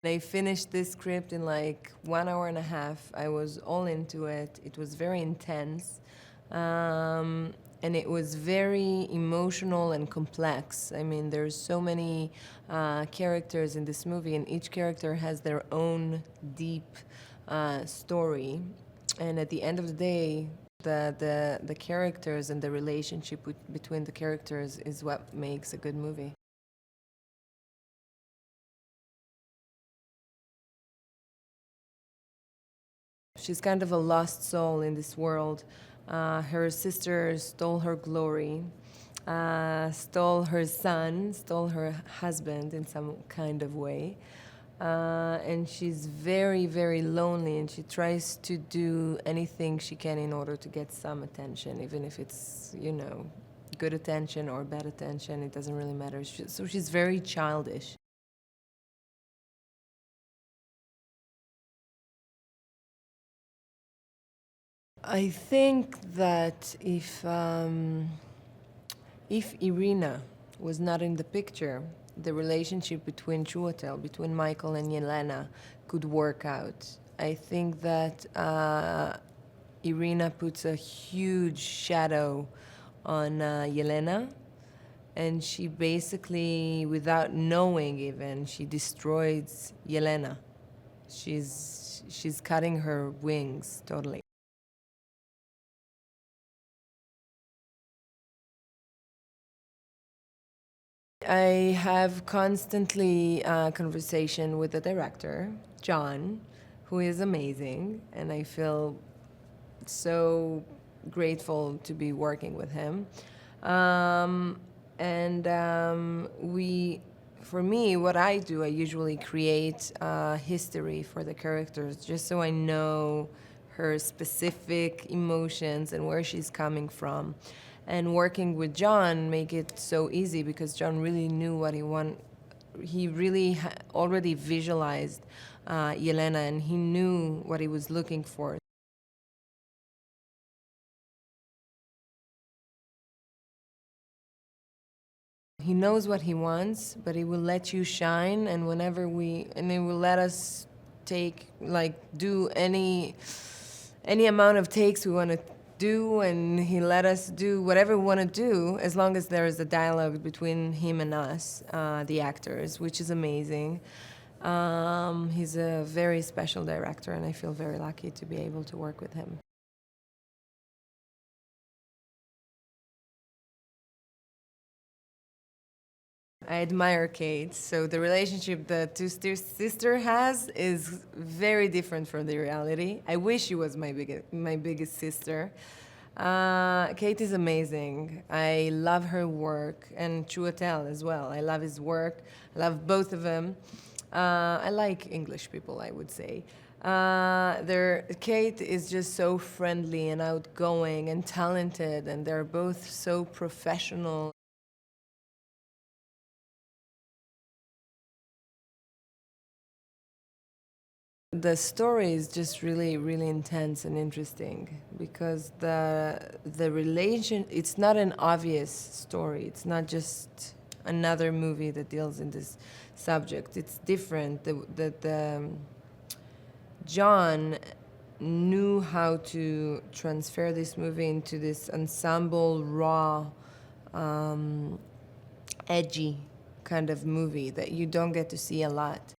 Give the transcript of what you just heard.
I finished this script in like 1 hour and a half. I was all into it. It was very intense. And it was very emotional and complex. I mean, there's so many characters in this movie, and each character has their own deep story. And at the end of the day, the characters and the relationship between the characters is what makes a good movie. She's kind of a lost soul in this world. Her sister stole her glory, stole her son, stole her husband in some kind of way. And she's very, very lonely, and she tries to do anything she can in order to get some attention, even if it's, good attention or bad attention, it doesn't really matter. So she's very childish. I think that if Irina was not in the picture, the relationship between Chiwetel, between Michael and Yelena, could work out. I think that Irina puts a huge shadow on Yelena, and she basically, without knowing even, she destroys Yelena. She's cutting her wings totally. I have constantly conversation with the director, John, who is amazing, and I feel so grateful to be working with him. For me, what I do, I usually create history for the characters, just so I know her specific emotions and where she's coming from. And working with John make it so easy because John really knew what he wanted. He really already visualized Yelena, and he knew what he was looking for. He knows what he wants, but he will let you shine, and he will let us do any amount of takes we want to do, and he let us do whatever we want to do as long as there is a dialogue between him and us, the actors, which is amazing. He's a very special director, and I feel very lucky to be able to work with him. I admire Kate. So the relationship the sister has is very different from the reality. I wish she was my biggest sister. Kate is amazing. I love her work, and Chiwetel as well. I love his work. I love both of them. I like English people, I would say. Kate is just so friendly and outgoing and talented, and they're both so professional. The story is just really, really intense and interesting because the relation, it's not an obvious story. It's not just another movie that deals in this subject. It's different. John knew how to transfer this movie into this ensemble, raw, edgy kind of movie that you don't get to see a lot.